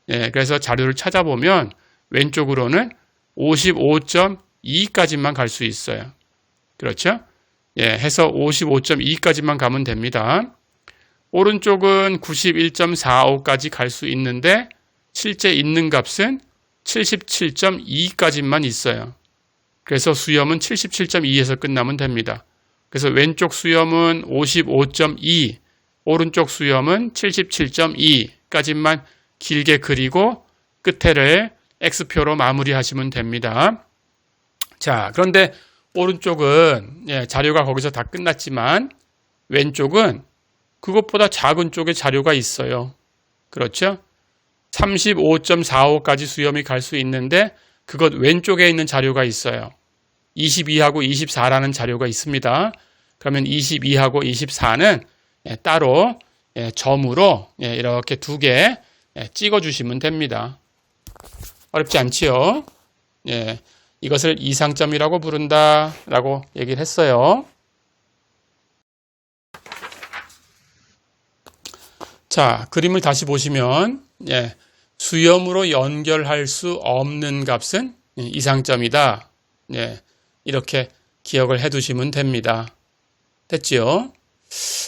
그래서 자료를 찾아보면 왼쪽으로는 55.2까지만 갈 수 있어요. 그렇죠? 해서 55.2까지만 가면 됩니다. 오른쪽은 91.45까지 갈 수 있는데 실제 있는 값은 77.2까지만 있어요. 그래서 수염은 77.2에서 끝나면 됩니다. 그래서 왼쪽 수염은 55.2, 오른쪽 수염은 77.2까지만 길게 그리고 끝에를 X표로 마무리하시면 됩니다. 자, 그런데 오른쪽은 자료가 거기서 다 끝났지만 왼쪽은 그것보다 작은 쪽에 자료가 있어요. 그렇죠? 35.45까지 수염이 갈 수 있는데 그것 왼쪽에 있는 자료가 있어요. 22하고 24라는 자료가 있습니다. 그러면 22하고 24는 따로 점으로 이렇게 두 개 찍어주시면 됩니다. 어렵지 않지요? 이것을 이상점이라고 부른다라고 얘기를 했어요. 자, 그림을 다시 보시면 수염으로 연결할 수 없는 값은 이상점이다. 이렇게 기억을 해두시면 됩니다. 됐죠?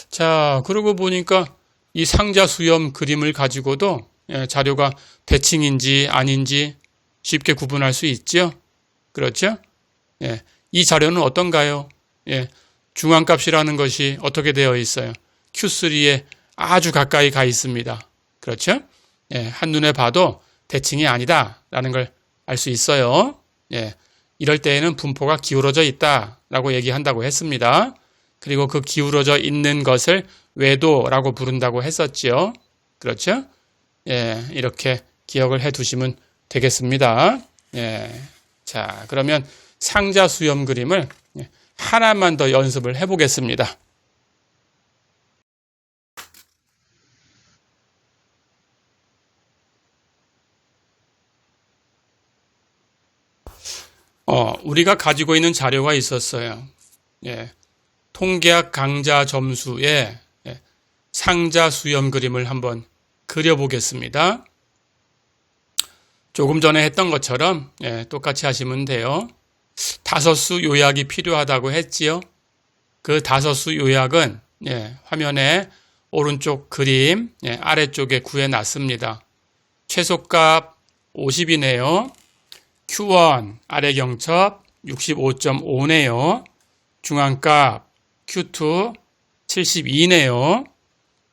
자, 그러고 보니까 이 상자 수염 그림을 가지고도 자료가 대칭인지 아닌지 쉽게 구분할 수 있죠? 그렇죠? 이 자료는 어떤가요? 중앙값이라는 것이 어떻게 되어 있어요? Q3에 아주 가까이 가 있습니다. 그렇죠? 한눈에 봐도 대칭이 아니다라는 걸 알 수 있어요. 이럴 때에는 분포가 기울어져 있다라고 얘기한다고 했습니다. 그리고 그 기울어져 있는 것을 외도라고 부른다고 했었지요. 그렇죠? 이렇게 기억을 해 두시면 되겠습니다. 자, 그러면 상자 수염 그림을 하나만 더 연습을 해 보겠습니다. 우리가 가지고 있는 자료가 있었어요. 통계학 강좌 점수에 상자 수염 그림을 한번 그려보겠습니다. 조금 전에 했던 것처럼 똑같이 하시면 돼요. 다섯수 요약이 필요하다고 했지요. 그 다섯수 요약은 화면에 오른쪽 그림 아래쪽에 구해놨습니다. 최소값 50이네요. Q1 아래 경첩 65.5네요. 중앙값 Q2 72네요.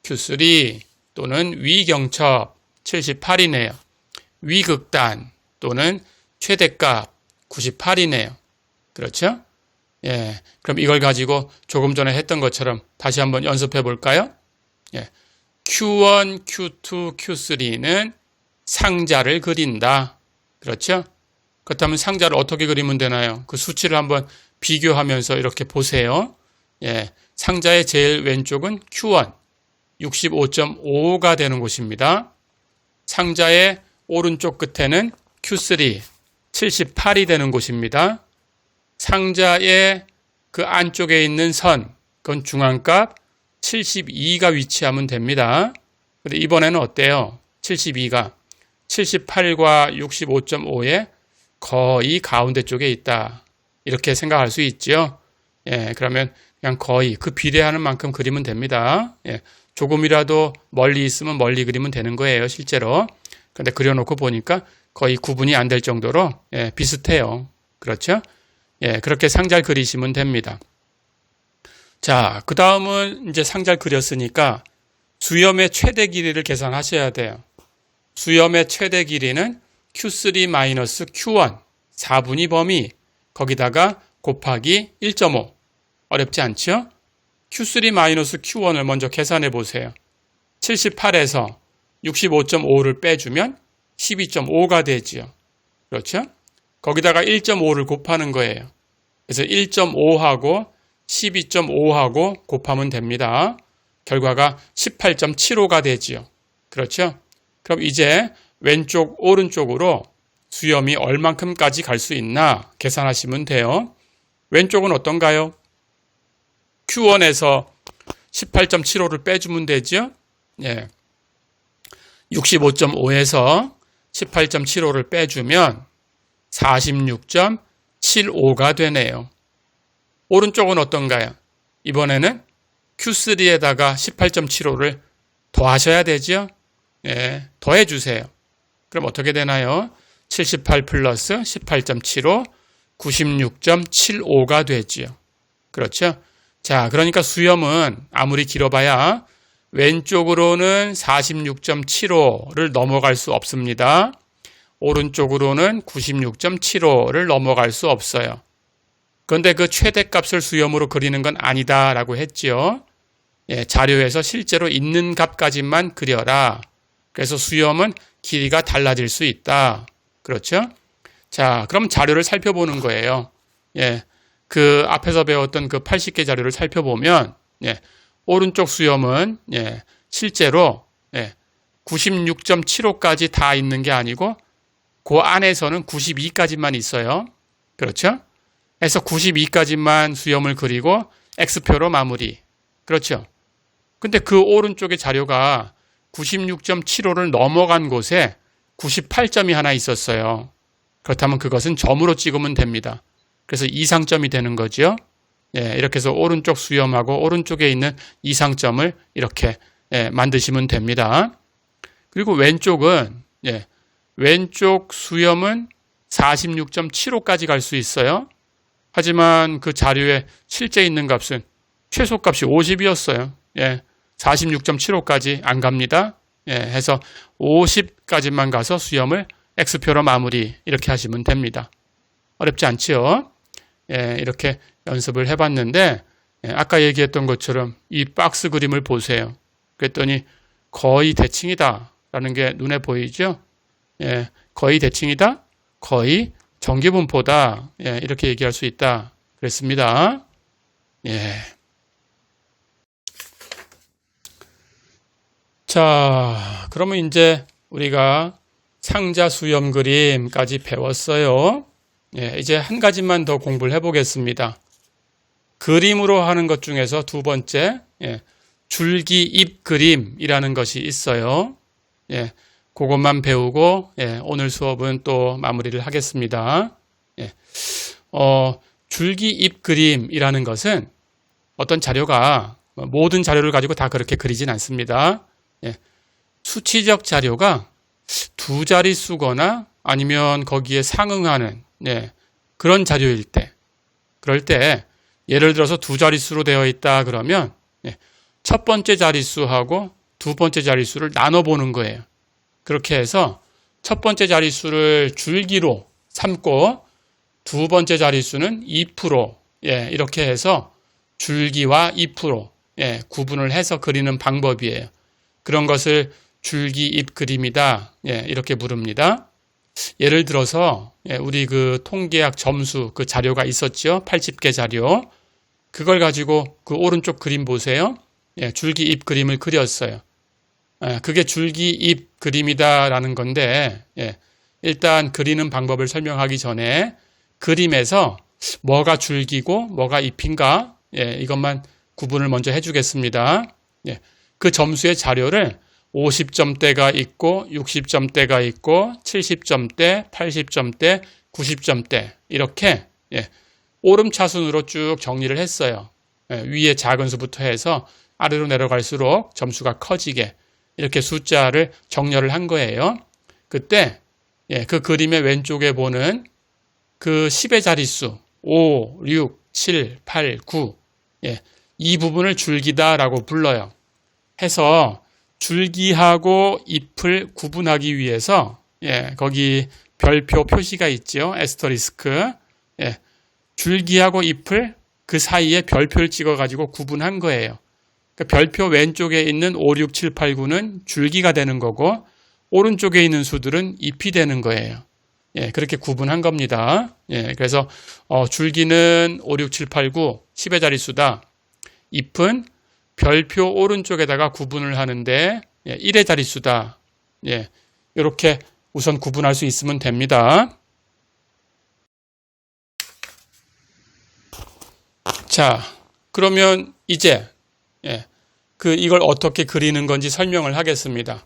Q3 또는 위경첩 78이네요. 위극단 또는 최대값 98이네요. 그렇죠? 그럼 이걸 가지고 조금 전에 했던 것처럼 다시 한번 연습해 볼까요? Q1, Q2, Q3는 상자를 그린다. 그렇죠? 그렇다면 상자를 어떻게 그리면 되나요? 그 수치를 한번 비교하면서 이렇게 보세요. 예, 상자의 제일 왼쪽은 Q1, 65.5가 되는 곳입니다. 상자의 오른쪽 끝에는 Q3, 78이 되는 곳입니다. 상자의 그 안쪽에 있는 선, 그건 중앙값 72가 위치하면 됩니다. 근데 이번에는 어때요? 72가 78과 65.5의 거의 가운데 쪽에 있다. 이렇게 생각할 수 있죠. 예, 그러면 그냥 거의 그 비례하는 만큼 그리면 됩니다. 예, 조금이라도 멀리 있으면 멀리 그리면 되는 거예요, 실제로. 근데 그려놓고 보니까 거의 구분이 안 될 정도로 예, 비슷해요. 그렇죠? 예, 그렇게 상자를 그리시면 됩니다. 자, 그 다음은 이제 상자를 그렸으니까 수염의 최대 길이를 계산하셔야 돼요. 수염의 최대 길이는 Q3-Q1, 4분의 범위, 거기다가 곱하기 1.5. 어렵지 않죠? Q3-Q1을 먼저 계산해 보세요. 78에서 65.5를 빼주면 12.5가 되지요. 그렇죠? 거기다가 1.5를 곱하는 거예요. 그래서 1.5하고 12.5하고 곱하면 됩니다. 결과가 18.75가 되지요. 그렇죠? 그럼 이제 왼쪽, 오른쪽으로 수염이 얼만큼까지 갈 수 있나 계산하시면 돼요. 왼쪽은 어떤가요? Q1에서 18.75를 빼주면 되죠? 예. 65.5에서 18.75를 빼주면 46.75가 되네요. 오른쪽은 어떤가요? 이번에는 Q3에다가 18.75를 더하셔야 되죠? 예, 더해주세요. 그럼 어떻게 되나요? 78 플러스 18.75, 96.75가 되지요. 그렇죠? 자, 그러니까 수염은 아무리 길어봐야 왼쪽으로는 46.75를 넘어갈 수 없습니다. 오른쪽으로는 96.75를 넘어갈 수 없어요. 그런데 그 최대값을 수염으로 그리는 건 아니다라고 했죠. 예, 자료에서 실제로 있는 값까지만 그려라. 그래서 수염은 길이가 달라질 수 있다. 그렇죠? 자, 그럼 자료를 살펴보는 거예요. 예, 그 앞에서 배웠던 그 80개 자료를 살펴보면 예, 오른쪽 수염은 예, 실제로 예, 96.75까지 다 있는 게 아니고 그 안에서는 92까지만 있어요. 그렇죠? 그래서 92까지만 수염을 그리고 X표로 마무리. 그렇죠? 근데 그 오른쪽의 자료가 96.75를 넘어간 곳에 98점이 하나 있었어요. 그렇다면 그것은 점으로 찍으면 됩니다. 그래서 이상점이 되는 거죠. 예, 이렇게 해서 오른쪽 수염하고 오른쪽에 있는 이상점을 이렇게 예, 만드시면 됩니다. 그리고 왼쪽은 예, 왼쪽 수염은 46.75까지 갈 수 있어요. 하지만 그 자료에 실제 있는 값은 최소값이 50이었어요. 예, 46.75까지 안 갑니다. 예, 해서 50까지만 가서 수염을 X표로 마무리 이렇게 하시면 됩니다. 어렵지 않지요? 예, 이렇게 연습을 해봤는데 예, 아까 얘기했던 것처럼 이 박스 그림을 보세요. 그랬더니 거의 대칭이다 라는 게 눈에 보이죠? 예, 거의 대칭이다? 거의 정기분포다. 예, 이렇게 얘기할 수 있다. 그랬습니다. 예. 자, 그러면 이제 우리가 상자 수염 그림까지 배웠어요. 예, 이제 한 가지만 더 공부를 해보겠습니다. 그림으로 하는 것 중에서 두 번째, 예, 줄기 잎 그림이라는 것이 있어요. 예, 그것만 배우고 예, 오늘 수업은 또 마무리를 하겠습니다. 예, 줄기 잎 그림이라는 것은 어떤 자료가 모든 자료를 가지고 다 그렇게 그리진 않습니다. 예, 수치적 자료가 두 자릿수거나 아니면 거기에 상응하는 예, 그런 자료일 때, 그럴 때 예를 들어서 두 자릿수로 되어 있다 그러면 예, 첫 번째 자릿수하고 두 번째 자릿수를 나눠보는 거예요. 그렇게 해서 첫 번째 자릿수를 줄기로 삼고 두 번째 자릿수는 2% 예, 이렇게 해서 줄기와 2% 예, 구분을 해서 그리는 방법이에요. 그런 것을 줄기 잎 그림이다 예, 이렇게 부릅니다. 예를 들어서 우리 그 통계학 점수 그 자료가 있었죠. 80개 자료. 그걸 가지고 그 오른쪽 그림 보세요. 줄기 잎 그림을 그렸어요. 그게 줄기 잎 그림이다라는 건데 일단 그리는 방법을 설명하기 전에 그림에서 뭐가 줄기고 뭐가 잎인가 이것만 구분을 먼저 해주겠습니다. 그 점수의 자료를 50점대가 있고 60점대가 있고 70점대, 80점대, 90점대 이렇게 오름차순으로 쭉 정리를 했어요. 위에 작은 수부터 해서 아래로 내려갈수록 점수가 커지게 이렇게 숫자를 정렬을 한 거예요. 그때 그 그림의 왼쪽에 보는 그 10의 자릿수 5, 6, 7, 8, 9 이 부분을 줄기다라고 불러요. 해서 줄기하고 잎을 구분하기 위해서 거기 별표 표시가 있죠. 에스터리스크. 줄기하고 잎을 그 사이에 별표를 찍어가지고 구분한 거예요. 그러니까 별표 왼쪽에 있는 5, 6, 7, 8, 9는 줄기가 되는 거고 오른쪽에 있는 수들은 잎이 되는 거예요. 그렇게 구분한 겁니다. 그래서 줄기는 5, 6, 7, 8, 9, 10의 자릿수다. 잎은 별표 오른쪽에다가 구분을 하는데 1의 자릿수다. 이렇게 우선 구분할 수 있으면 됩니다. 자, 그러면 이제 이걸 어떻게 그리는 건지 설명을 하겠습니다.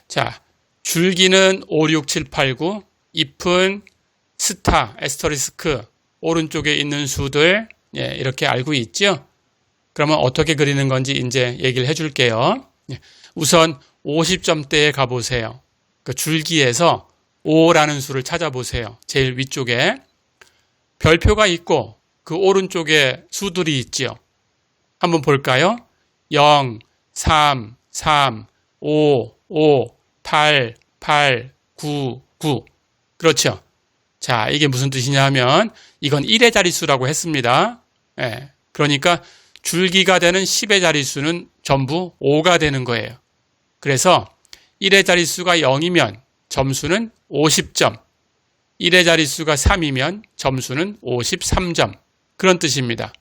자, 줄기는 5, 6, 7, 8, 9, 잎은 스타, 에스터리스크, 오른쪽에 있는 수들 이렇게 알고 있죠? 그러면 어떻게 그리는 건지 이제 얘기를 해줄게요. 우선 50점대에 가보세요. 그 줄기에서 5라는 수를 찾아보세요. 제일 위쪽에 별표가 있고 그 오른쪽에 수들이 있죠. 한번 볼까요? 0, 3, 3, 5, 5, 8, 8, 9, 9. 그렇죠. 자, 이게 무슨 뜻이냐 하면 이건 1의 자릿수라고 했습니다. 그러니까 줄기가 되는 10의 자릿수는 전부 5가 되는 거예요. 그래서 1의 자릿수가 0이면 점수는 50점, 1의 자릿수가 3이면 점수는 53점. 그런 뜻입니다.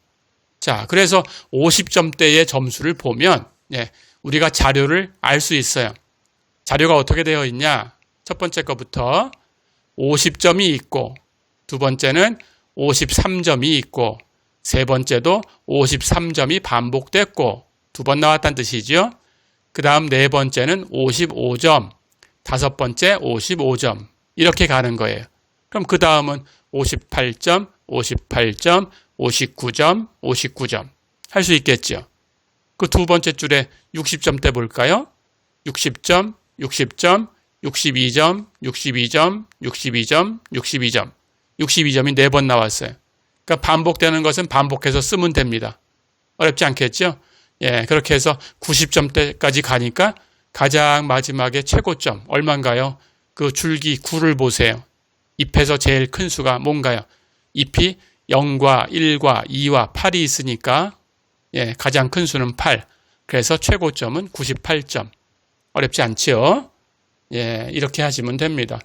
자, 그래서 50점대의 점수를 보면 우리가 자료를 알 수 있어요. 자료가 어떻게 되어 있냐? 첫 번째 거부터 50점이 있고 두 번째는 53점이 있고 세 번째도 53점이 반복됐고 두 번 나왔다는 뜻이죠. 그 다음 네 번째는 55점, 다섯 번째 55점 이렇게 가는 거예요. 그럼 그 다음은 58점, 58점, 59점, 59점 할 수 있겠죠. 그 두 번째 줄에 60점대 볼까요? 60점, 60점, 62점, 62점, 62점, 62점. 62점이 4번 나왔어요. 그러니까 반복되는 것은 반복해서 쓰면 됩니다. 어렵지 않겠죠? 그렇게 해서 90점대까지 가니까 가장 마지막에 최고점 얼마인가요? 그 줄기 9를 보세요. 잎에서 제일 큰 수가 뭔가요? 잎이 0과 1과 2와 8이 있으니까 가장 큰 수는 8. 그래서 최고점은 98점. 어렵지 않지요? 이렇게 하시면 됩니다.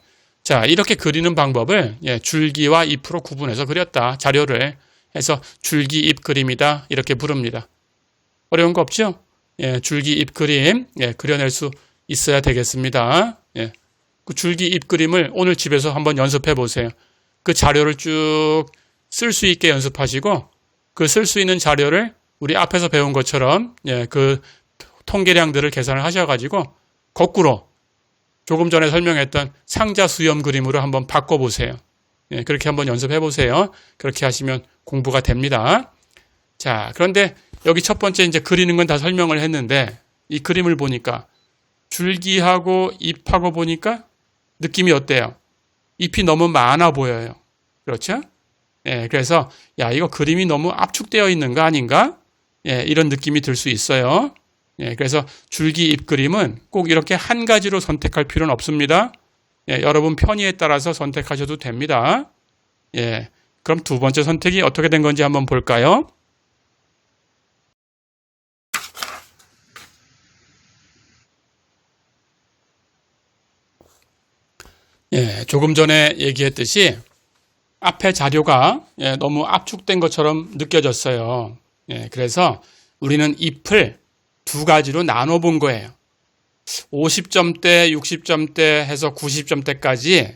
자, 이렇게 그리는 방법을 줄기와 잎으로 구분해서 그렸다. 자료를 해서 줄기 잎 그림이다. 이렇게 부릅니다. 어려운 거 없죠? 줄기 잎 그림 그려낼 수 있어야 되겠습니다. 그 줄기 잎 그림을 오늘 집에서 한번 연습해 보세요. 그 자료를 쭉 쓸 수 있게 연습하시고 그 쓸 수 있는 자료를 우리 앞에서 배운 것처럼 그 통계량들을 계산을 하셔가지고 거꾸로 조금 전에 설명했던 상자 수염 그림으로 한번 바꿔보세요. 그렇게 한번 연습해 보세요. 그렇게 하시면 공부가 됩니다. 자, 그런데 여기 첫 번째 이제 그리는 건 다 설명을 했는데 이 그림을 보니까 줄기하고 잎하고 보니까 느낌이 어때요? 잎이 너무 많아 보여요. 그렇죠? 그래서 야, 이거 그림이 너무 압축되어 있는 거 아닌가? 이런 느낌이 들 수 있어요. 그래서 줄기 잎 그림은 꼭 이렇게 한 가지로 선택할 필요는 없습니다. 여러분 편의에 따라서 선택하셔도 됩니다. 그럼 두 번째 선택이 어떻게 된 건지 한번 볼까요? 예, 조금 전에 얘기했듯이 앞에 자료가 너무 압축된 것처럼 느껴졌어요. 예, 그래서 우리는 잎을 두 가지로 나눠 본 거예요. 50점대, 60점대 해서 90점대까지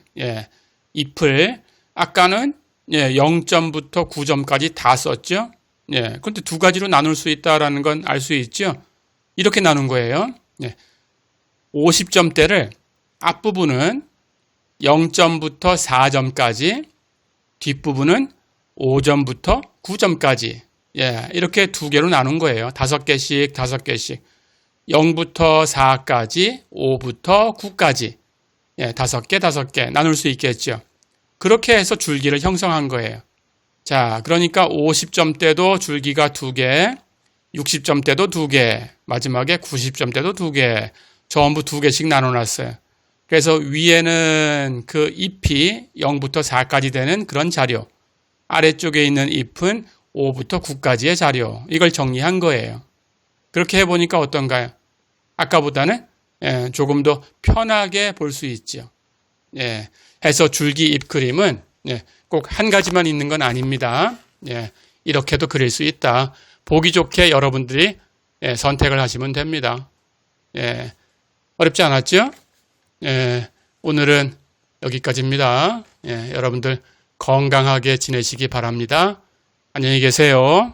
잎을 아까는 0점부터 9점까지 다 썼죠. 그런데 두 가지로 나눌 수 있다라는 건 알 수 있죠. 이렇게 나눈 거예요. 50점대를 앞부분은 0점부터 4점까지, 뒷부분은 5점부터 9점까지 이렇게 두 개로 나눈 거예요. 5개씩 5개씩 0부터 4까지 5부터 9까지 5개 5개 나눌 수 있겠죠. 그렇게 해서 줄기를 형성한 거예요. 자, 그러니까 50점대도 줄기가 2개, 60점대도 2개, 마지막에 90점대도 2개, 전부 2개씩 나눠놨어요. 그래서 위에는 그 잎이 0부터 4까지 되는 그런 자료, 아래쪽에 있는 잎은 5부터 9까지의 자료, 이걸 정리한 거예요. 그렇게 해보니까 어떤가요? 아까보다는 조금 더 편하게 볼 수 있죠. 해서 줄기 잎 그림은 꼭 한 가지만 있는 건 아닙니다. 이렇게도 그릴 수 있다. 보기 좋게 여러분들이 선택을 하시면 됩니다. 어렵지 않았죠? 오늘은 여기까지입니다. 여러분들 건강하게 지내시기 바랍니다. 안녕히 계세요.